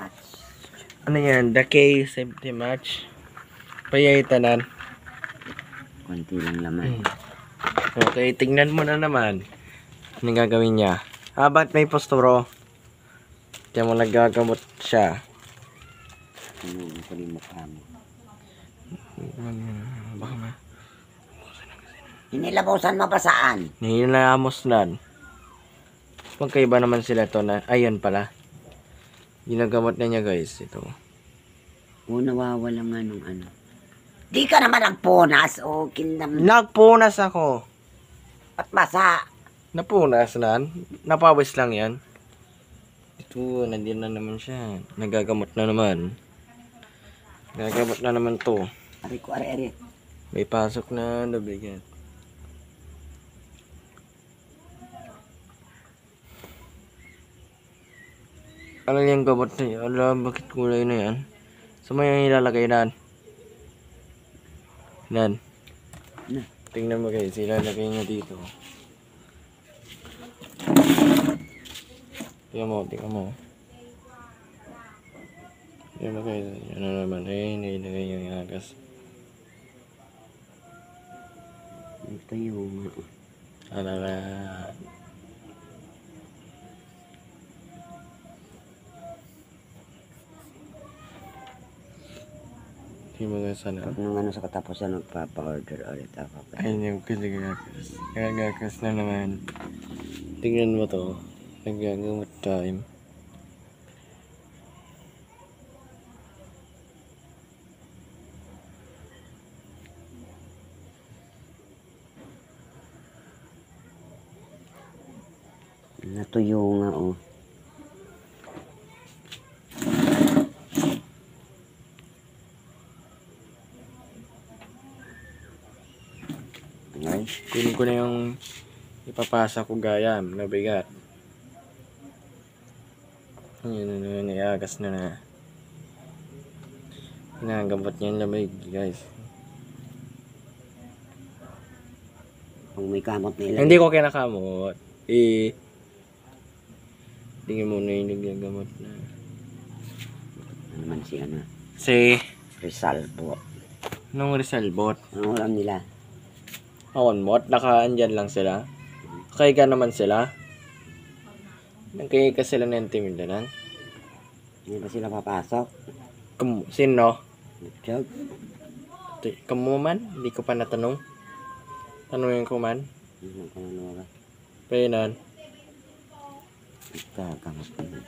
match. Ano yan? The K70 match. Payaytanan. Konti lang laman. Okay, tingnan mo na naman. Anong gagawin niya? Ba't may posturo? Diyan mo nagagamot siya. Ano ko rin mukha mo. Baka ma. Hinilabusan mo ba saan? Hinilamos nan. Magkaiba naman sila to na. Ayun pala. Ginagamot na niya guys. Ito. Nawawala nga nung ano. Di ka naman nagpunas o kindam. Nagpunas ako. At basa. Napunas nan. Napawis lang yan. Ito. Nandiyan na naman siya. Nagagamot na naman. Nagagamot na naman to. Ari ko, ari. May pasok na nabigat. Ano yung gamot na yan? Alam, bakit kulay na yan? Saan mo yung ilalagay nan? Nan. Tingnan mo guys, ilalagay niya dito. Tingnan mo. Tingnan mo guys, ano naman, nilagay niya yung agas. Ito yung Alala. Hindi mo nga sana. pag nung ano sa katapusan nagpapa-order ulit ako. Ayun yung gagas. Gagas na naman. Tingnan mo to. Nagagamot time. Natuyo nga oh. Okay. Kunin ko na yung ipapasa ko gayam na bigat. Yun, iagas na. Pinagamot niya yung lamig guys. Kung may kamot nila. Hindi ko kinakamot. Tingin mo na yung nagagamot na. Ano naman si ano? Si Rizal po. nung Rizalbot. Ano alam nila? Aonmot, nakaandyan lang sila. Kaya naman sila. Nagkaya ka sila ng timidanan. Hindi ba sila papasok? Sino? Joke. Kamu man? Hindi ko pa natanong. Tanungin ko man. Ano ka na ba? Painan. Kamot nila.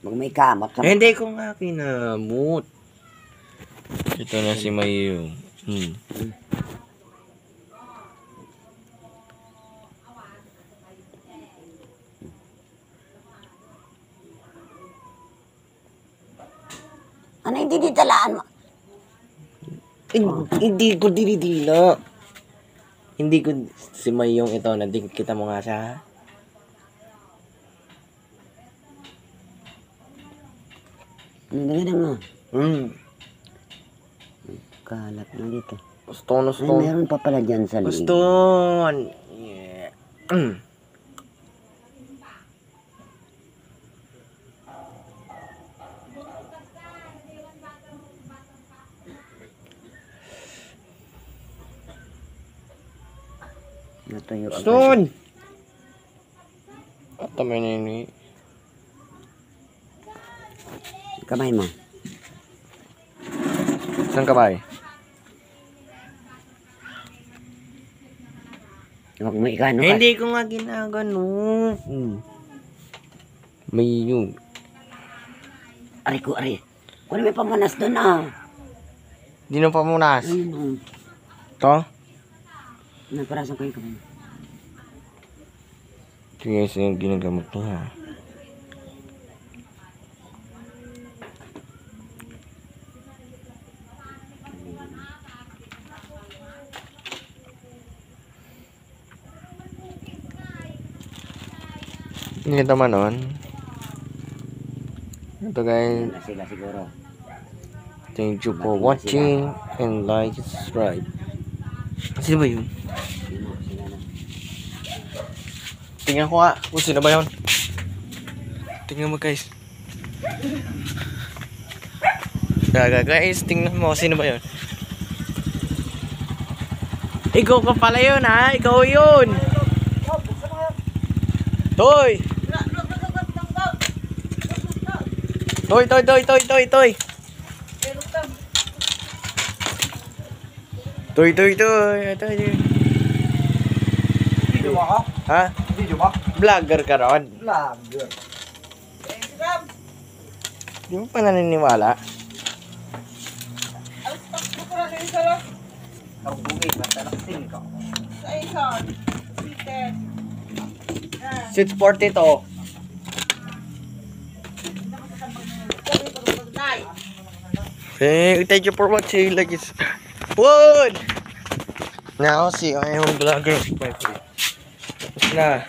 Pag may kamot. Hindi ko nga kinamot. Ito na si Mayu. Ano hindi ditalaan mo? Hindi ko dinidila. Hindi ko si Mayong ito. Kita mo nga siya. Ano na mo? Kalat na dito. Stone. Ay, meron pa pala dyan sa liig. Stone. Yeah. Natuyo agad. Stone. Tamay na yun eh. Kamay mo. Saan ka ba eh? Huwag mo ikano ka. Hindi ko nga ginagano. May yung. Ari ko, ari. Kung may pamunas doon ah. Di na pamunas. Ayun oh. To? Naparasan ko yung kamay. Ito guys yung ginagamot niya. Hindi naman nun. Ito guys. Na sila siguro. Thank you for watching and like and subscribe. Sino ba yun? Sila na. Tingnan ko kung sino ba yun. tingnan mo guys. Gaga guys, tingnan mo. Sino ba yun? Ikaw ka pala yun ha? Ikaw yun! Toy! Toy, toy, toy, toy, toy, toy! Toy, toy, toy! Toy, toy. Video mo ako? Ha? Video mo? Vlogger ka ron? Vlogger. Di mo pa naniniwala? Ang bugay, matalakting ka. 642. Thank you for watching. Like it's wood. Now see I am vlogger. Tapos na.